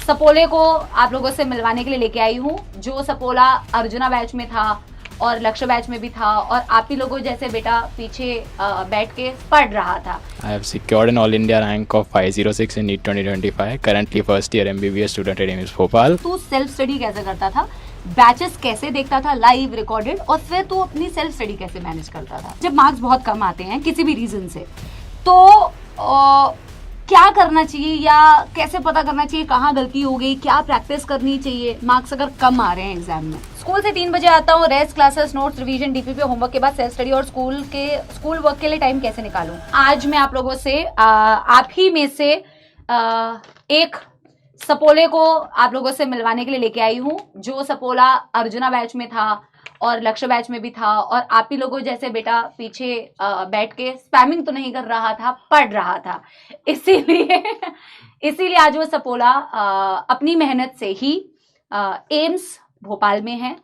सपोले को आप लोगों से मिलवाने के लिए लेके आई हूँ, जो सपोला अर्जुना बैच में था और लक्ष्य बैच में भी था और आप ही लोगों जैसे बेटा पीछे बैठ के पढ़ रहा था। I have secured an all India rank of 506 in NEET 2025. Currently first year MBBS student at AIIMS Bhopal. तू सेल्फ स्टडी कैसे करता था, बैचेस कैसे देखता था लाइव रिकॉर्डेड, और फिर तू अपनी सेल्फ स्टडी कैसे मैनेज करता था? जब मार्क्स बहुत कम आते हैं किसी भी रीजन से, तो क्या करना चाहिए या कैसे पता करना चाहिए कहाँ गलती हो गई, क्या प्रैक्टिस करनी चाहिए मार्क्स अगर कम आ रहे हैं एग्जाम में? स्कूल से 3 बजे आता हूँ, rest, classes, notes, revision, DPP, homework के बाद सेल्फ स्टडी और स्कूल वर्क के लिए टाइम कैसे निकालूं? आज मैं आप लोगों से आप ही में से एक सपोले को आप लोगों से मिलवाने के लिए लेके आई हूँ, जो सपोला अर्जुना बैच में था और लक्ष्य बैच में भी था और आप ही लोगों जैसे बेटा पीछे बैठ के स्पैमिंग तो नहीं कर रहा था, पढ़ रहा था। इसीलिए आज वो सपोला अपनी मेहनत से ही एम्स भोपाल में है।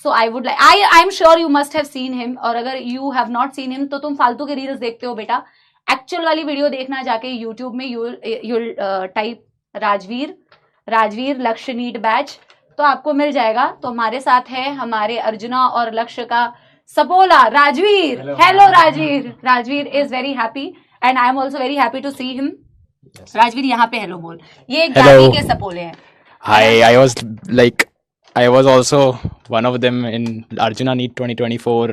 So I would like, I am sure you must have seen him, और अगर you have not seen him तो तुम फालतू के रील्स देखते हो बेटा। एक्चुअल वाली वीडियो देखना जाके यूट्यूब में, यूल टाइप राजवीर लक्ष्य नीट बैच, तो आपको मिल जाएगा। तो हमारे साथ है हमारे अर्जुना और लक्ष्य का सपोला Rajveer. Hello Rajveer is very happy and I am also very happy to see him. Rajveer यहाँ पे हेलो बोल। ये गाड़ी के सपोले हैं। Hi, I was also one of them in Arjuna NEET 2024.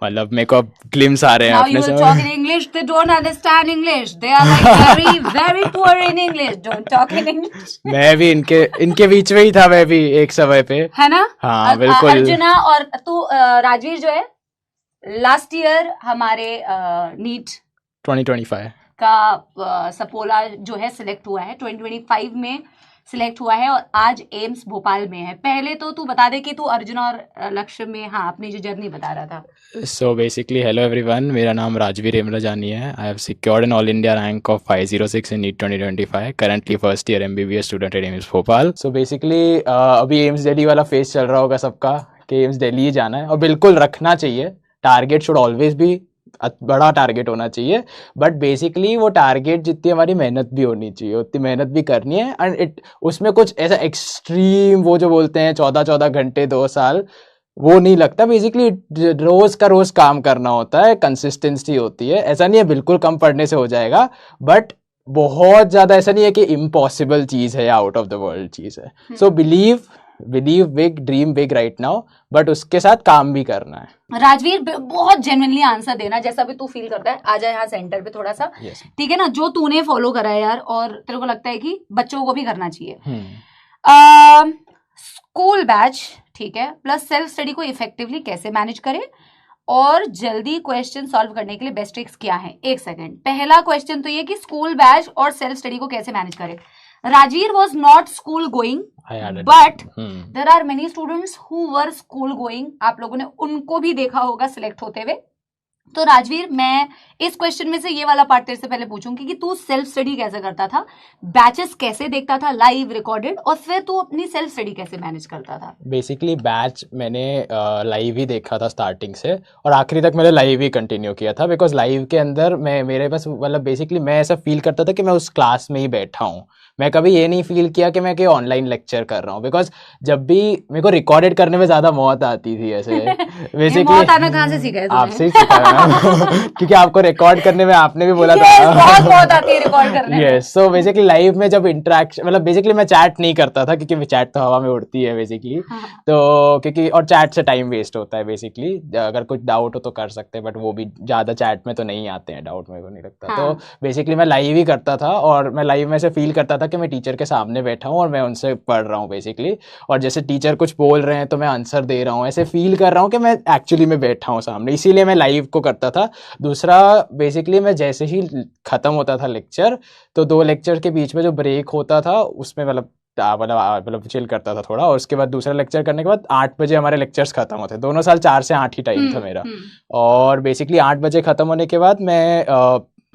मतलब मेरे को अब ग्लिम्स आ रहे हैं अपने से। Now you will talk in English. They don't understand English. They are like very poor in English. Don't talk in English. मैं भी इनके बीच में ही था, मैं भी एक समय पे, है ना? हाँ बिल्कुल। अर्जुना और तू राजवीर जो है लास्ट ईयर हमारे नीट 2025 का सपोला जो है सिलेक्ट हुआ है, 2025 में सिलेक्ट हुआ है और आज एम्स भोपाल में है। पहले तो तू बता दे कि तू अर्जुन और लक्ष्य में अपनी जो जर्नी बता रहा था। सो बेसिकली हेलो एवरीवन, मेरा नाम राजवीर हेमराजानी है। I have secured an all India rank of 506 in NEET 2025, currently first year MBBS student at AIIMS Bhopal. So basically अभी एम्स दिल्ली वाला फेस चल रहा होगा सबका कि एम्स दिल्ली ही जाना है, और बिल्कुल रखना चाहिए। टारगेट शुड ऑलवेज भी बड़ा टारगेट होना चाहिए, बट बेसिकली वो टारगेट जितनी हमारी मेहनत भी होनी चाहिए उतनी मेहनत भी करनी है। एंड उसमें कुछ ऐसा एक्सट्रीम वो जो बोलते हैं 14 घंटे 2 साल, वो नहीं लगता। बेसिकली रोज का रोज काम करना होता है, कंसिस्टेंसी होती है। ऐसा नहीं है बिल्कुल कम पढ़ने से हो जाएगा, बट बहुत ज्यादा ऐसा नहीं है कि इम्पॉसिबल चीज है, आउट ऑफ द वर्ल्ड चीज है। So believe big, dream big right now, but उसके साथ काम भी करना है। राजवीर बहुत जेन्युइनली आंसर देना, जैसा भी तू फील करता है। आ जाए यहाँ सेंटर पे थोड़ा सा, ठीक है ना? जो तूने फॉलो करा है यार, और तेरे को लगता है कि बच्चों को भी करना चाहिए। स्कूल बैच, ठीक है, प्लस सेल्फ स्टडी को इफेक्टिवली कैसे मैनेज करे और जल्दी क्वेश्चन सॉल्व करने के लिए बेस्ट ट्रिक्स क्या है? 1 सेकेंड। पहला क्वेश्चन तो ये कि स्कूल बैच और सेल्फ स्टडी को कैसे मैनेज करे। Rajveer was not school going, but there are many students who were school going. आप लोगों ने उनको भी देखा होगा सिलेक्ट होते हुए। तो राजवीर, मैं इस क्वेश्चन में से ये वाला पार्ट तेरे से पहले पूछूंगी कि तू सेल्फ स्टडी कैसे करता था, बैचेस कैसे देखता था लाइव रिकॉर्डेड, और फिर तू अपनी सेल्फ स्टडी कैसे मैनेज करता था? बेसिकली बैच मैंने लाइव ही देखा था स्टार्टिंग से, और आखिरी तक मैंने लाइव ही कंटिन्यू किया था। बिकॉज लाइव के अंदर मेरे पास मतलब बेसिकली मैं ऐसा फील करता था कि मैं उस क्लास में ही बैठा हूँ। मैं कभी ये नहीं फील किया कि मैं कोई ऑनलाइन लेक्चर कर रहा हूँ, बिकॉज जब भी मेरे को रिकॉर्डेड करने में ज्यादा मौत आती थी ऐसे। बेसिकली मौत आना कहाँ से सीखा है तूने? आपसे ही सीखा क्योंकि आपको रिकॉर्ड करने में आपने भी बोला था बहुत मौत आती है रिकॉर्ड करने में। यस, सो बेसिकली लाइव में जब इंटरेक्शन, मतलब बेसिकली मैं चैट नहीं करता था क्योंकि चैट तो हवा में उड़ती है बेसिकली। तो क्योंकि और चैट से टाइम वेस्ट होता है बेसिकली। अगर कुछ डाउट हो तो कर सकते हैं, बट वो भी ज्यादा चैट में तो नहीं आते हैं डाउट, मेरे को नहीं लगता। तो बेसिकली मैं लाइव ही करता था, और मैं लाइव में से फील करता था कि मैं टीचर के सामने बैठा हूँ और मैं उनसे पढ़ रहा हूँ बेसिकली, और जैसे टीचर कुछ बोल रहे हैं तो मैं आंसर दे रहा हूँ, ऐसे फील कर रहा हूँ कि मैं एक्चुअली में बैठा हूँ सामने। इसीलिए मैं लाइव को करता था। दूसरा, बेसिकली मैं जैसे ही खत्म होता था लेक्चर, तो 2 लेक्चर के बीच में जो ब्रेक होता था उसमें मतलब चिल करता था थोड़ा, और उसके बाद दूसरा लेक्चर करने के बाद 8 बजे हमारे लेक्चर्स खत्म होते। दोनों साल 4 से 8 ही टाइम था मेरा। और बेसिकली 8 बजे खत्म होने के बाद मैं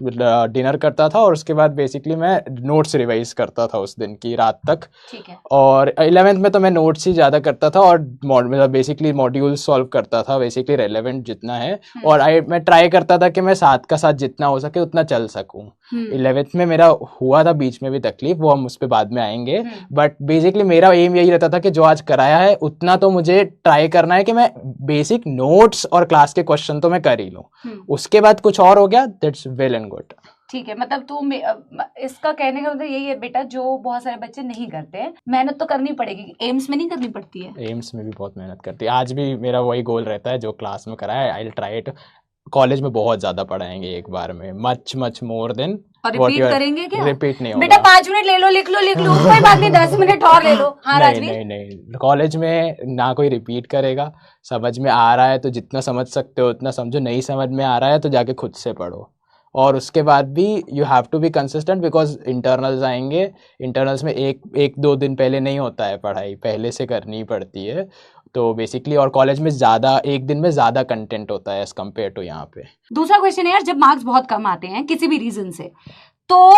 डिनर करता था और उसके बाद बेसिकली मैं नोट्स रिवाइज करता था उस दिन की रात तक। ठीक है। और 11th में तो मैं नोट्स ही ज़्यादा करता था और मतलब बेसिकली मॉड्यूल सॉल्व करता था, बेसिकली रेलेवेंट जितना है। और मैं ट्राई करता था कि मैं साथ का साथ जितना हो सके उतना चल सकूं। 11th में मेरा हुआ था बीच में भी तकलीफ, वो हम उस पर बाद में आएंगे। बट बेसिकली मेरा एम यही रहता था कि जो आज कराया है उतना तो मुझे ट्राई करना है कि मैं बेसिक नोट्स और क्लास के क्वेश्चन तो मैं कर ही लूँ। उसके बाद कुछ और हो गया, दैट्स वेल एंड गुड। ठीक है, मतलब तू इसका कहने का मतलब यही है बेटा, जो बहुत सारे बच्चे नहीं करते हैं, मेहनत तो करनी पड़ेगी। एम्स में नहीं करनी पड़ती है? एम्स में भी बहुत मेहनत करती है। आज भी मेरा वही गोल रहता है जो क्लास में कराया है, I will try it. College में बहुत ज्यादा पढ़ाएंगे एक बार में, मच मोर देन। और रिपीट करेंगे क्या? रिपीट नहीं होगा बेटा, 5 मिनट ले लो, लिख लो कोई बात नहीं, 10 मिनट और ले लो। हाँ राजवीर? नहीं, कॉलेज में ना कोई रिपीट करेगा। समझ में आ रहा है तो जितना समझ सकते हो उतना समझो, नहीं समझ में आ रहा है तो जाके खुद से पढ़ो। और उसके बाद भी you have to be consistent, because internals आएंगे। इंटरनल्स में एक दो दिन पहले नहीं होता है पढ़ाई, पहले से करनी पड़ती है। तो बेसिकली और कॉलेज में ज़्यादा, एक दिन में ज़्यादा कंटेंट होता है एज कम्पेयर टू यहाँ पे। दूसरा क्वेश्चन है यार, जब मार्क्स बहुत कम आते हैं किसी भी रीजन से, तो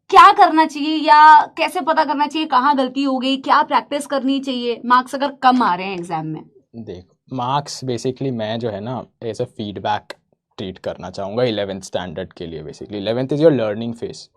क्या करना चाहिए या कैसे पता करना चाहिए कहाँ गलती हो गई, क्या प्रैक्टिस करनी चाहिए मार्क्स अगर कम आ रहे हैं एग्जाम में? देखो, मार्क्स बेसिकली मैं जो है ना एज अ फीडबैक ट्रीट करना चाहूँगा 11th स्टैंडर्ड के लिए। Basically 11th is your learning phase.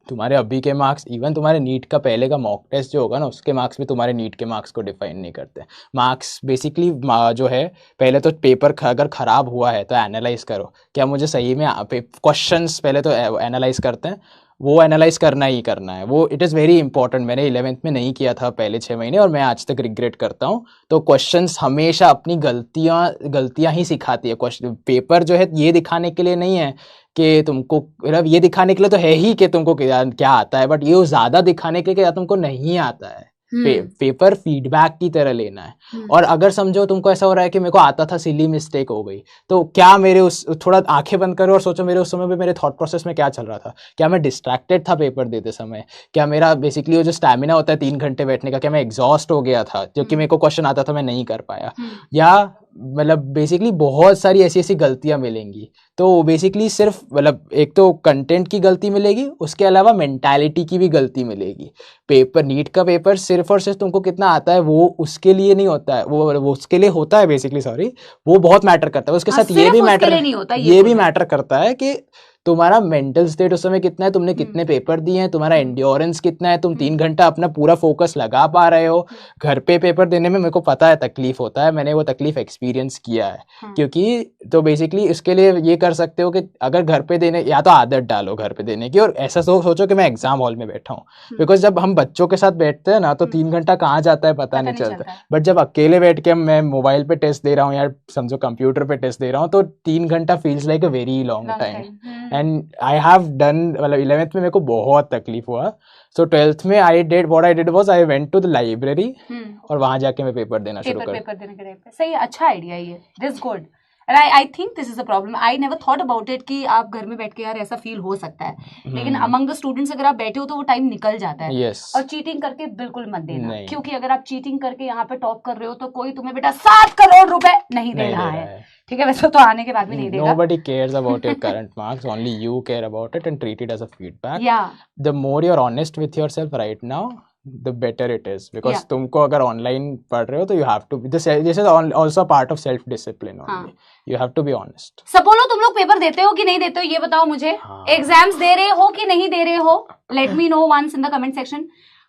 तुम्हारे अभी के मार्क्स, इवन तुम्हारे नीट का पहले का मॉक टेस्ट जो होगा ना, उसके मार्क्स भी तुम्हारे नीट के मार्क्स को डिफाइन नहीं करते। मार्क्स बेसिकली जो है, पहले तो पेपर अगर ख़राब हुआ है तो एनालाइज करो, क्या मुझे सही में क्वेश्चंस पहले तो एनालाइज करते हैं, वो एनालाइज करना ही करना है। वो इट इज़ वेरी इंपॉर्टेंट। मैंने 11th में नहीं किया था पहले 6 महीने और मैं आज तक रिग्रेट करता हूँ। तो क्वेश्चंस हमेशा अपनी गलतियाँ ही सिखाती है। क्वेश्चन पेपर जो है ये दिखाने के लिए नहीं है कि तुमको, मतलब ये दिखाने के लिए तो है ही कि तुमको क्या आता है, बट ये ज़्यादा दिखाने के लिए कि तुमको नहीं आता है। पेपर फीडबैक की तरह लेना है। और अगर समझो तुमको ऐसा हो रहा है कि मेरे को आता था, सिली मिस्टेक हो गई, तो क्या मेरे उस, थोड़ा आंखें बंद करो और सोचो मेरे उस समय पे मेरे थॉट प्रोसेस में क्या चल रहा था। क्या मैं डिस्ट्रैक्टेड था पेपर देते समय? क्या मेरा बेसिकली वो जो स्टैमिना होता है 3 घंटे बैठने का, क्या मैं एग्जॉस्ट हो गया था जो कि मेरे को क्वेश्चन आता था मैं नहीं कर पाया? या मतलब बेसिकली बहुत सारी ऐसी गलतियां मिलेंगी। तो बेसिकली सिर्फ मतलब एक तो कंटेंट की गलती मिलेगी, उसके अलावा मेंटालिटी की भी गलती मिलेगी। पेपर, नीट का पेपर सिर्फ और सिर्फ तुमको कितना आता है वो उसके लिए नहीं होता है, वो उसके लिए होता है बेसिकली, सॉरी, वो बहुत मैटर करता है। उसके साथ ये भी मैटर करता है कि तुम्हारा मेंटल स्टेट उस समय कितना है, तुमने कितने पेपर दिए हैं, तुम्हारा एंड्योरेंस कितना है, तुम 3 घंटा अपना पूरा फोकस लगा पा रहे हो। घर पे पेपर देने में मेरे को पता है तकलीफ होता है, मैंने वो तकलीफ एक्सपीरियंस किया है। क्योंकि तो बेसिकली इसके लिए ये कर सकते हो कि अगर घर पे देने, या तो आदत डालो घर पे देने की, और ऐसा सोचो कि मैं एग्जाम हॉल में बैठा हूँ। बिकॉज जब हम बच्चों के साथ बैठते हैं ना तो 3 घंटा कहाँ जाता है पता नहीं चलता। बट जब अकेले बैठ के मैं मोबाइल पे टेस्ट दे रहा हूँ या समझो कंप्यूटर पे टेस्ट दे रहा हूँ, तो 3 घंटा feels like a very long time. And I have done, मतलब 11th में मेरे को बहुत तकलीफ हुआ। सो 12th में I did was I went to the library और वहां जाके मैं पेपर देना शुरू कर। पेपर देने के टाइम पे सही, अच्छा आइडिया ये, this good. And I think this is a problem. I never thought about it कि आप घर में बैठ के यार ऐसा फील हो सकता है, लेकिन among the students अगर आप बैठे हो तो वो टाइम निकल जाता है। yes. और चीटिंग करके बिल्कुल मत देना, क्योंकि अगर आप चीटिंग करके यहाँ पे टॉप कर रहे हो तो कोई तुम्हें बेटा 7 करोड़ रुपए नहीं दे रहा है। ठीक है, वैसे तो आने के बाद भी नहीं देगा। Nobody cares about your current marks, only you care about it and treat it as a feedback. Yeah. The more you're honest with yourself right now, the better it is, because तुमको अगर online पढ़ रहे हो तो you have to, this is also a part of self discipline only. You have to be honest. सपोलो तुम लोग paper देते हो कि नहीं देते हो ये बताओ मुझे। एग्जाम्स दे रहे हो कि नहीं दे रहे हो? Let me know once in the comment section.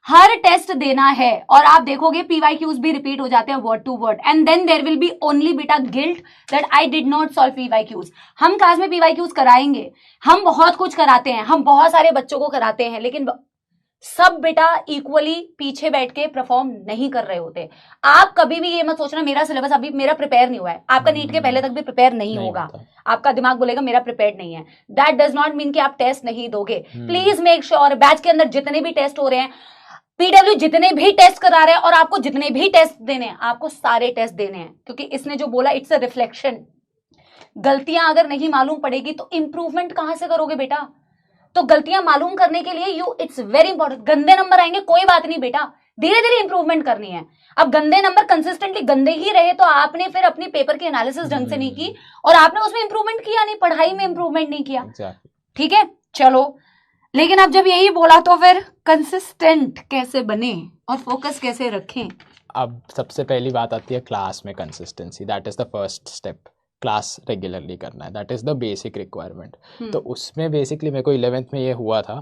हर टेस्ट देना है और आप देखोगे PYQs भी रिपीट हो जाते हैं word to word, and then there will be only बेटा guilt that I did not solve PYQs। हम क्लास में PYQs कराएंगे, हम बहुत कुछ कराते हैं, हम बहुत सारे बच्चों को कराते हैं, लेकिन सब बेटा इक्वली पीछे बैठ के परफॉर्म नहीं कर रहे होते। आप कभी भी ये मत सोचना मेरा सिलेबस अभी मेरा प्रिपेयर नहीं हुआ है, आपका नीट के पहले तक भी प्रिपेयर नहीं होगा। आपका दिमाग बोलेगा मेरा प्रिपेयर्ड नहीं है, दैट डज नॉट मीन कि आप टेस्ट नहीं दोगे। प्लीज मेक श्योर बैच के अंदर जितने भी टेस्ट हो रहे हैं, PW जितने भी टेस्ट करा रहे हैं और आपको जितने भी टेस्ट देने हैं, आपको सारे टेस्ट देने हैं, क्योंकि इसने जो बोला इट्स अ रिफ्लेक्शन। गलतियां अगर नहीं मालूम पड़ेगी तो इंप्रूवमेंट कहां से करोगे बेटा? तो गलतियां मालूम करने के लिए इट्स वेरी इंपॉर्टेंट। गंदे नंबर आएंगे कोई बात नहीं बेटा, धीरे धीरे इंप्रूवमेंट करनी है। अब गंदे नंबर कंसिस्टेंटली गंदे ही रहे तो आपने फिर अपनी पेपर की एनालिसिस ढंग से नहीं की और आपने उसमें इंप्रूवमेंट किया नहीं, पढ़ाई में इंप्रूवमेंट नहीं किया। ठीक है, चलो, लेकिन अब जब यही बोला तो फिर कंसिस्टेंट कैसे बने और फोकस कैसे रखें? अब सबसे पहली बात आती है क्लास में consistency. That is the first step. Class regularly करना है, that is the basic requirement. तो उसमें बेसिकली मेरे को 11th में ये हुआ था,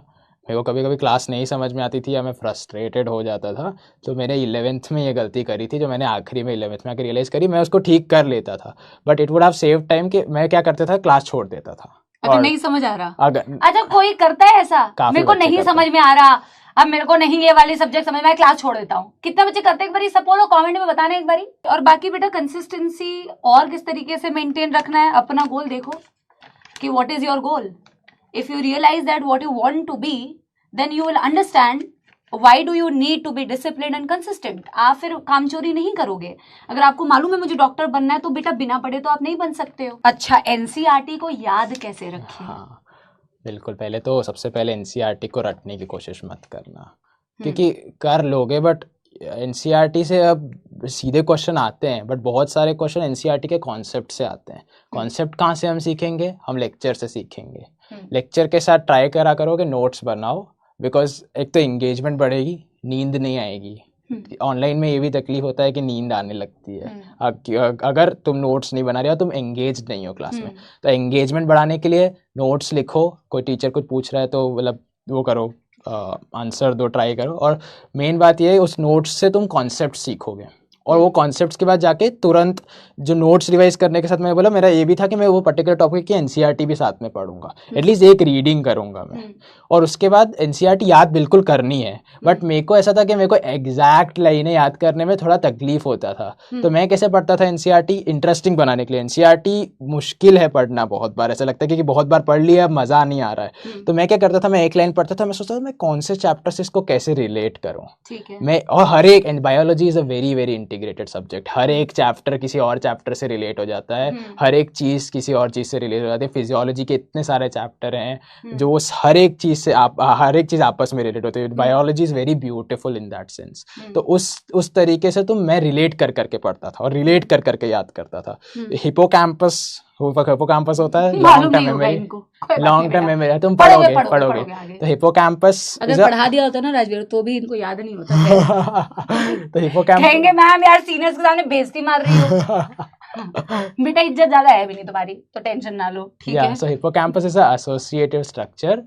मेरे को कभी कभी क्लास नहीं समझ में आती थी या मैं फ्रस्ट्रेटेड हो जाता था, तो मैंने 11th में ये गलती करी थी जो मैंने आखिरी में 11th में आकर रियलाइज़ करी। मैं उसको ठीक कर लेता था but it would have save time कि मैं क्या करता था, क्लास छोड़ देता था। अगर नहीं समझ आ रहा, अगर अच्छा कोई करता है ऐसा, मेरे को नहीं समझ में आ रहा, अब मेरे को नहीं ये वाली सब्जेक्ट समझ में, क्लास छोड़ देता हूँ। कितने बच्चे करते हैं एक बारी सपोज कमेंट में बताना एक बारी। और बाकी बेटा कंसिस्टेंसी और किस तरीके से मेंटेन रखना है, अपना गोल देखो कि what is your goal. If you realise that what you want to be, then you will understand why do you need to be discipline and consistent. आप फिर कामचोरी नहीं करोगे। अगर आपको मालूम है मुझे डॉक्टर बनना है तो बेटा बिना पढ़े तो आप नहीं बन सकते हो। अच्छा, एनसीईआरटी को याद कैसे रखें? हाँ बिल्कुल, पहले तो सबसे पहले एनसीईआरटी को रटने की कोशिश मत करना, क्योंकि कर लोगे बट एनसीईआरटी से अब सीधे क्वेश्चन आते हैं बट बहुत सारे क्वेश्चन एनसीईआरटी के कॉन्सेप्ट से आते हैं। कॉन्सेप्ट कहाँ से हम सीखेंगे? हम लेक्चर से सीखेंगे। लेक्चर के साथ ट्राई करा करोगे, नोट्स बनाओ, बिकॉज एक तो एंगेजमेंट बढ़ेगी, नींद नहीं आएगी। ऑनलाइन में ये भी तकलीफ होता है कि नींद आने लगती है अगर तुम नोट्स नहीं बना रहे हो, तुम एंगेज नहीं हो क्लास में। तो एंगेजमेंट बढ़ाने के लिए नोट्स लिखो, कोई टीचर कुछ पूछ रहा है तो मतलब वो करो, आंसर दो, ट्राई करो। और मेन बात ये है उस नोट्स से तुम कॉन्सेप्ट सीखोगे और वो कॉन्सेप्ट्स के बाद जाके तुरंत जो नोट्स रिवाइज करने के साथ मैं बोला, मेरा ये भी था कि मैं वो पर्टिकुलर टॉपिक की एनसीईआरटी भी साथ में पढ़ूंगा, एटलीस्ट एक रीडिंग करूंगा मैं। और उसके बाद एनसीईआरटी याद बिल्कुल करनी है, बट मेरे को ऐसा था कि मेरे को एग्जैक्ट लाइनें याद करने में थोड़ा तकलीफ होता था। तो मैं कैसे पढ़ता था एनसीईआरटी? इंटरेस्टिंग बनाने के लिए। एनसीईआरटी मुश्किल है पढ़ना, बहुत बार ऐसा लगता है कि बहुत बार पढ़ लिया, अब मज़ा नहीं आ रहा है। तो मैं क्या करता था, मैं एक लाइन पढ़ता था, मैं सोचता था मैं कौन से चैप्टर से इसको कैसे रिलेट करूँ। मैं और हर एक, biology is a very very integrated subject, हर एक चैप्टर किसी और चैप्टर से रिलेट हो जाता है, हर एक चीज़ किसी और चीज़ से रिलेट हो जाती है। फिजियोलॉजी के इतने सारे चैप्टर हैं जो हर एक चीज़ से हर एक चीज़ आपस में रिलेट होती है। Biology is very beautiful in that sense. तो उस तरीके से तो मैं रिलेट कर करके पढ़ता था और रिलेट कर करके याद करता था। हिपोकैम्पस होता है लॉन्ग टर्म मेमोरी, तुम पढ़ोगे। तो हिपोकैम्पस अगर पढ़ा दिया होता ना राजवीर तो भी इनको याद नहीं होता। तो हिपोकैम्पस कहेंगे मैम यार सीनियर्स के सामने बेइज्जती मार रही हो। बेटा इज्जत ज्यादा है भी नहीं तुम्हारी, तो टेंशन ना लो, ठीक है। So hippocampus is a associative structure.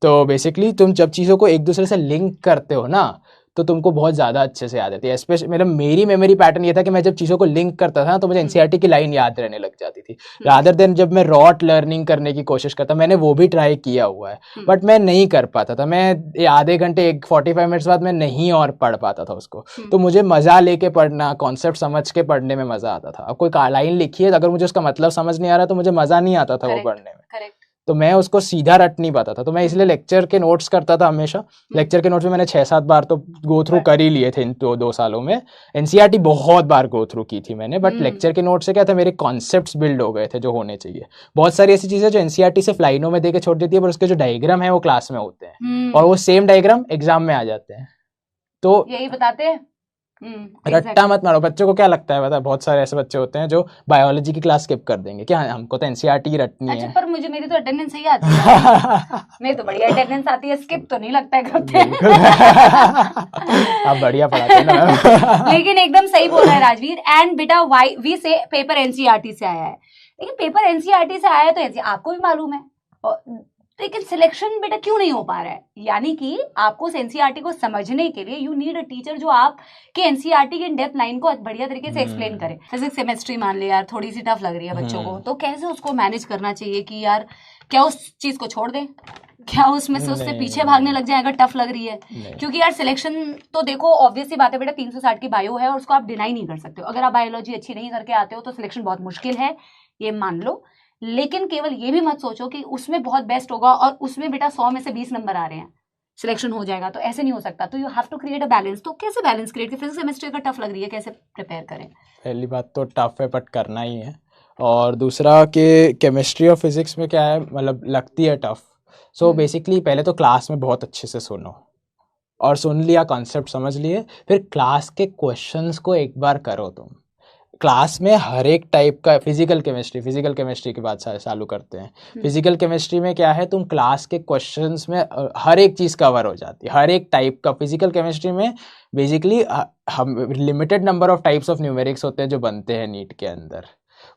तो बेसिकली तुम जब चीज़ों को एक दूसरे से लिंक करते हो ना, तो तुमको बहुत ज़्यादा अच्छे से याद आती है। स्पेशली मेरी मेमोरी पैटर्न ये था कि मैं जब चीज़ों को लिंक करता था तो मुझे एनसीईआरटी की लाइन याद रहने लग जाती थी, रादर देन जब मैं रॉट लर्निंग करने की कोशिश करता। मैंने वो भी ट्राई किया हुआ है बट मैं नहीं कर पाता था। मैं आधे घंटे 45 मिनट्स बाद मैं नहीं और पढ़ पाता था उसको। तो मुझे मज़ा लेके पढ़ना, कॉन्सेप्ट समझ के पढ़ने में मज़ा आता था। अब कोई लाइन लिखी है, अगर मुझे उसका मतलब समझ नहीं आ रहा तो मुझे मज़ा नहीं आता था वो पढ़ने में। तो मैं उसको सीधा रट नहीं पाता था। तो मैं इसलिए लेक्चर के नोट्स करता था हमेशा। लेक्चर के नोट्स में मैंने 6-7 बार तो गो थ्रू कर ही लिए थे इन 2 सालों में। एनसीईआरटी बहुत बार गो थ्रू की थी मैंने, बट लेक्चर के नोट से क्या था, मेरे कॉन्सेप्ट्स बिल्ड हो गए थे जो होने चाहिए। बहुत सारी ऐसी चीज़ें जो एनसीईआरटी सिर्फ लाइनों में दे के छोड़ देती है, पर उसके जो डायग्राम है वो क्लास में होते हैं और वो सेम डायग्राम एग्जाम में आ जाते हैं। तो यही बताते हैं रट्टा मत मारो। बच्चों को क्या लगता है, पता है, बहुत सारे ऐसे बच्चे होते हैं जो बायोलॉजी की क्लास स्किप कर देंगे कि हमको तो एनसीईआरटी रटनी है। पर मेरी तो अटेंडेंस सही आती है। मेरी तो बढ़िया अटेंडेंस आती है, स्किप तो नहीं लगता है करते। आप बढ़िया पढ़ाते हैं ना। लेकिन एकदम सही बोल रहा है राजवीर। एंड बेटा वाई वी से पेपर एनसीईआरटी से आया है, लेकिन पेपर एनसीईआरटी से आया है तो आपको भी मालूम है, लेकिन सिलेक्शन बेटा क्यों नहीं हो पा रहा है? यानी कि आपको एनसीईआरटी को समझने के लिए यू नीड अ टीचर जो आपके एनसीईआरटी की इन डेप्थ लाइन को बढ़िया तरीके से एक्सप्लेन करे। फिजिक्स केमिस्ट्री मान ले यार थोड़ी सी टफ लग रही है बच्चों को, तो कैसे उसको मैनेज करना चाहिए कि यार क्या उस चीज को छोड़ दें, क्या उसमें से उससे पीछे भागने लग जाए अगर टफ लग रही है? क्योंकि यार सिलेक्शन तो देखो ऑब्वियस सी बात है बेटा, 360 की बायो है और उसको आप डिनाई नहीं कर सकते हो। अगर आप बायोलॉजी अच्छी नहीं करके आते हो तो सिलेक्शन बहुत मुश्किल है, ये मान लो। लेकिन केवल ये भी मत सोचो कि उसमें बहुत बेस्ट होगा और उसमें बेटा 100 में से 20 नंबर आ रहे हैं, सिलेक्शन हो जाएगा, तो ऐसे नहीं हो सकता। तो you have to create a balance. तो कैसे बैलेंस क्रिएट? फिजिक्स केमिस्ट्री का टफ लग रही है, कैसे प्रिपेयर करें? पहली बात तो टफ है बट करना ही है, और दूसरा कि केमिस्ट्री और फिजिक्स में क्या है, मतलब लगती है टफ। सो बेसिकली पहले तो क्लास में बहुत अच्छे से सुनो और सुन लिया, कॉन्सेप्ट समझ लिए, फिर क्लास के क्वेश्चंस को एक बार करो तुम। क्लास में हर एक टाइप का फिजिकल केमिस्ट्री की बात चालू करते हैं। फिजिकल केमिस्ट्री में क्या है, तुम क्लास के क्वेश्चंस में हर एक चीज़ कवर हो जाती है, हर एक टाइप का। फिजिकल केमिस्ट्री में बेसिकली हम limited number of types of numerics होते हैं जो बनते हैं नीट के अंदर।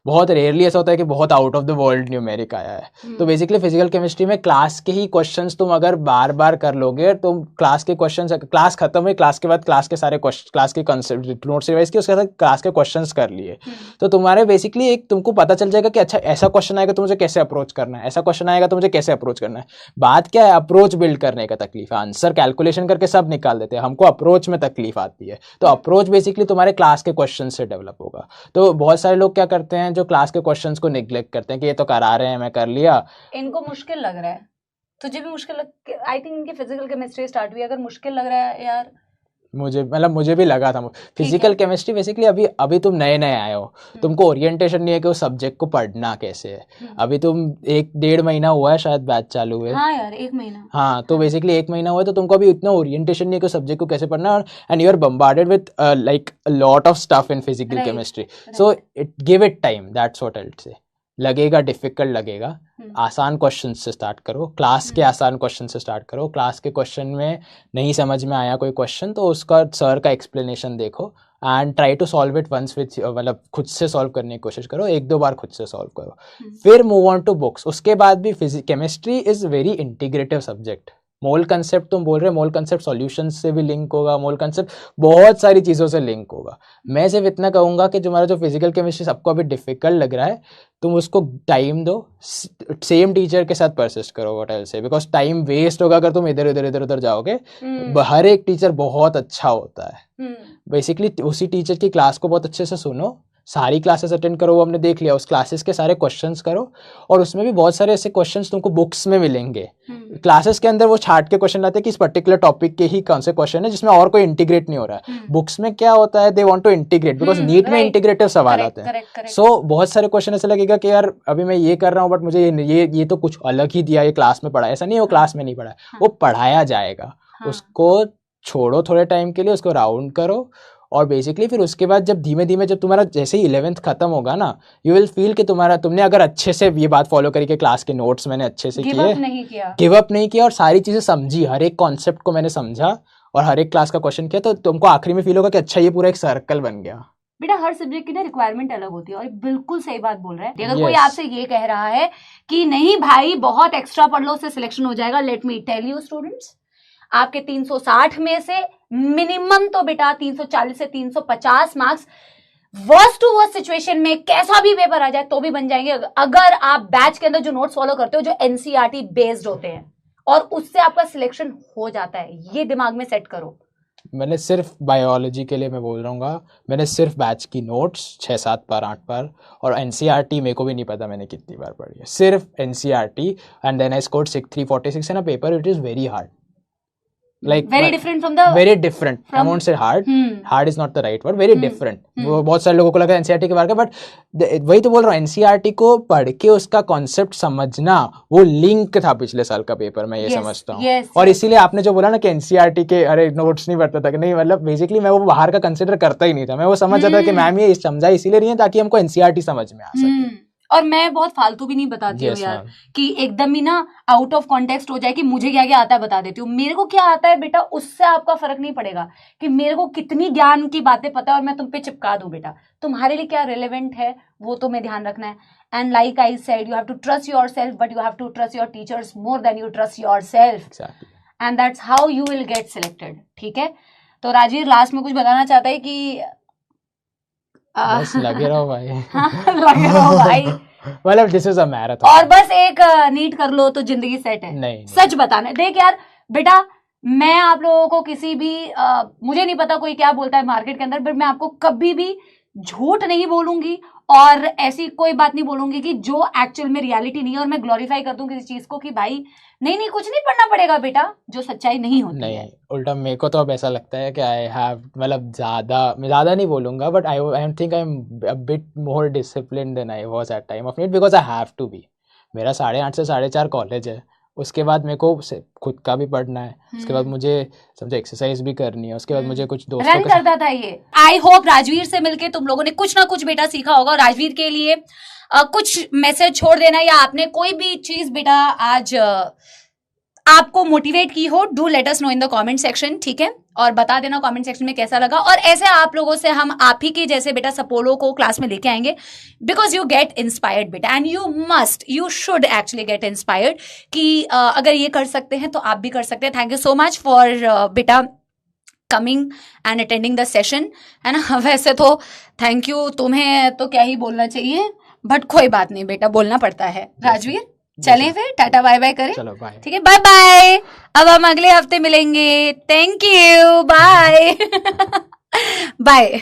बहुत रेयरली ऐसा होता है कि बहुत out of the world numeric आया है। तो बेसिकली फिजिकल केमिस्ट्री में क्लास के ही क्वेश्चंस तुम अगर बार बार कर लोगे, तुम क्लास के क्वेश्चंस, क्लास खत्म हुई, क्लास के बाद क्लास के सारे क्लास के कंसेप्ट नोट्स रिवाइज किए, उसके बाद क्लास के क्वेश्चंस कर लिए, तो तुम्हारे बेसिकली एक तुमको पता चल जाएगा कि अच्छा ऐसा क्वेश्चन आएगा तो मुझे कैसे अप्रोच करना है, ऐसा क्वेश्चन आएगा तो मुझे कैसे अप्रोच करना है। बात क्या है, अप्रोच बिल्ड करने का तकलीफ है। आंसर कैलकुलेशन करके सब निकाल देते हैं, हमको अप्रोच में तकलीफ आती है। तो अप्रोच बेसिकली तुम्हारे क्लास के क्वेश्चन से डेवलप होगा। तो बहुत सारे लोग क्या करते हैं, जो क्लास के क्वेश्चंस को निग्लेक्ट करते हैं कि ये तो करा रहे हैं, मैं कर लिया। इनको मुश्किल लग रहा है, तुझे भी मुश्किल लग, आई थिंक इनकी फिजिकल केमिस्ट्री स्टार्ट हुई, अगर मुश्किल लग रहा है यार, मुझे भी लगा था। फिजिकल केमिस्ट्री बेसिकली अभी तुम नए आए हो, तुमको ओरिएंटेशन नहीं है कि उस सब्जेक्ट को पढ़ना कैसे है। अभी तुम 1-1.5 महीना हुआ है शायद बैच चालू हुए। हाँ यार 1 महीना। हाँ, तो बेसिकली 1 महीना हुआ है, तो तुमको अभी इतना ओरिएंटेशन नहीं है कि सब्जेक्ट को कैसे पढ़ना है, and you are bombarded with like a lot of stuff in physical chemistry. So give it time, that's what I will say. लगेगा डिफिकल्ट, लगेगा, आसान क्वेश्चन से स्टार्ट करो, क्लास के आसान क्वेश्चन से स्टार्ट करो। क्लास के क्वेश्चन में नहीं समझ में आया कोई क्वेश्चन तो उसका सर का एक्सप्लेनेशन देखो and try to solve it once with, मतलब खुद से सॉल्व करने की कोशिश करो, 1-2 बार खुद से सॉल्व करो, फिर मूव ऑन टू बुक्स। उसके बाद भी chemistry is very integrative subject. Mole concept तुम बोल रहे हो, मोल कंसेप्ट सॉल्यूशन से भी लिंक होगा, मोल कंसेप्ट बहुत सारी चीज़ों से लिंक होगा। मैं सिर्फ इतना कहूँगा कि तुम्हारा जो फिजिकल केमिस्ट्री सबको अभी डिफिकल्ट लग रहा है, तुम उसको टाइम दो, सेम टीचर के साथ परसिस्ट करो, what I will say, because time waste होगा अगर तुम इधर उधर जाओगे। हर एक टीचर बहुत अच्छा होता है। बेसिकली उसी टीचर की क्लास को बहुत अच्छे से सुनो, सारी क्लासेस अटेंड करो, वो हमने देख लिया, उस क्लासेस के सारे क्वेश्चंस करो, और उसमें भी बहुत सारे ऐसे क्वेश्चंस तुमको बुक्स में मिलेंगे। क्लासेस के अंदर वो छाट के क्वेश्चन लाते हैं कि इस पर्टिकुलर टॉपिक के ही कौन से क्वेश्चन है जिसमें और कोई इंटीग्रेट नहीं हो रहा है। बुक्स में क्या होता है, they want to integrate, because NEET में इंटीग्रेटिव सवाल आते हैं। सो बहुत सारे क्वेश्चन ऐसे लगेगा कि यार अभी मैं ये कर रहा हूँ बट मुझे ये तो कुछ अलग ही दिया, ये क्लास में पढ़ा। ऐसा नहीं, वो क्लास में नहीं पढ़ा, वो पढ़ाया जाएगा। उसको छोड़ो थोड़े टाइम के लिए, उसको राउंड करो, और बेसिकली फिर उसके बाद जब धीमे धीमे जब तुम्हारा जैसे ही 11th खत्म होगा ना, यू विल फील कि तुमने अगर अच्छे से ये बात फॉलो करी कि क्लास के नोट्स मैंने अच्छे से किए, गिव अप नहीं किया और सारी चीज़ें समझी, हर एक कॉन्सेप्ट को मैंने समझा और हर एक क्लास का क्वेश्चन किया, तो तुमको आखिरी में फील होगा कि अच्छा ये पूरा एक सर्कल बन गया। बेटा हर सब्जेक्ट की ना रिक्वायरमेंट अलग होती है, और बिल्कुल सही बात बोल रहा है। अगर कोई आपसे ये कह रहा है कि नहीं भाई बहुत एक्स्ट्रा पढ़ लो उससे सिलेक्शन हो जाएगा, let me tell you students, आपके 360 में से मिनिमम तो बेटा 340 से 350 marks worst to worst situation में कैसा भी पेपर आ जाए तो भी बन जाएंगे, अगर आप बैच के अंदर जो नोट्स फॉलो करते हो जो एनसीईआरटी बेस्ड होते हैं, और उससे आपका सिलेक्शन हो जाता है। ये दिमाग में सेट करो। मैंने सिर्फ बायोलॉजी के लिए मैं बोल रहा हूँ, मैंने सिर्फ बैच की नोट्स 6-7 बार 8 बार, और एनसीईआरटी मेरे को भी नहीं पता मैंने कितनी बार पढ़ी है, सिर्फ NCERT, and then I scored 346 in a paper. It is very hard, like very different from the very different I won't say hard, hard is not the right word, very different। वो बहुत सारे लोगों को लगा NCERT के बारे में, but वही तो बोल रहा हूँ, एनसीईआरटी को पढ़ के उसका कॉन्सेप्ट समझना, वो लिंक था पिछले साल का पेपर में, ये समझता हूँ। और इसीलिए आपने जो बोला ना कि एनसीईआरटी के अरे नोट्स नहीं पढ़ता था, कि नहीं, मतलब बेसिकली मैं वो बाहर का कंसिडर करता ही नहीं था, मैं वो समझ जाता कि मैम ये समझा इसीलिए रही है ताकि हमको एनसीईआरटी समझ में आ सके। और मैं बहुत फालतू भी नहीं बताती हूँ यार, कि एकदम ही ना आउट ऑफ कॉन्टेक्स्ट हो जाए कि मुझे क्या क्या आता है बता देती हूँ। मेरे को क्या आता है बेटा, उससे आपका फर्क नहीं पड़ेगा कि मेरे को कितनी ज्ञान की बातें पता है और मैं तुम पे चिपका दूं। बेटा तुम्हारे लिए क्या रिलेवेंट है वो तो मैं ध्यान रखना है। And like I said, you have to trust yourself, but you have to trust your teachers more than you trust yourself, and that's how you will get selected. ठीक है, तो राजीव लास्ट में कुछ बताना चाहता है कि बस लगे रहो भाई। लगे रहो भाई, मतलब दिस इज अ मैराथन, और बस एक नीट कर लो तो जिंदगी सेट है। नहीं। सच बताना, देख यार बेटा, मैं आप लोगों को किसी भी मुझे नहीं पता कोई क्या बोलता है मार्केट के अंदर, बट मैं आपको कभी भी झूठ नहीं बोलूंगी और ऐसी कोई बात नहीं बोलूंगी कि जो एक्चुअल में रियलिटी नहीं है, और मैं ग्लोरीफाई कर दूं किसी चीज को कि भाई नहीं कुछ नहीं पढ़ना पड़ेगा बेटा, जो सच्चाई नहीं होती नहीं है। उल्टा मेरे को तो अब ऐसा लगता है कि आई हैव, मतलब मैं ज्यादा नहीं बोलूंगा, but I think I am a bit more disciplined than I was at time of NEET, because I have to be. मेरा 8:30 से 4:30 कॉलेज है, उसके बाद मेरे को खुद का भी पढ़ना है, उसके बाद मुझे समझो एक्सरसाइज भी करनी है, उसके बाद मुझे कुछ दोस्तों रन करता था ये। आई होप राजवीर से मिलके तुम लोगों ने कुछ ना कुछ बेटा सीखा होगा। राजवीर के लिए कुछ मैसेज छोड़ देना, या आपने कोई भी चीज बेटा आज आपको मोटिवेट की हो, do let us know in the comment section, ठीक है? और बता देना कमेंट सेक्शन में कैसा लगा। और ऐसे आप लोगों से हम आप ही के जैसे बेटा सपोलो को क्लास में लेके आएंगे, बिकॉज यू गेट इंस्पायर्ड बेटा, and you should actually get inspired कि अगर ये कर सकते हैं तो आप भी कर सकते हैं। Thank you so much for बेटा coming and attending the session, है ना? वैसे तो थैंक यू, तुम्हें तो क्या ही बोलना चाहिए, बट कोई बात नहीं बेटा, बोलना पड़ता है। राजवीर चलें फिर, टाटा बाय बाय करें। चलो बाय। ठीक है, बाय बाय। अब हम अगले हफ्ते मिलेंगे। Thank you, bye bye.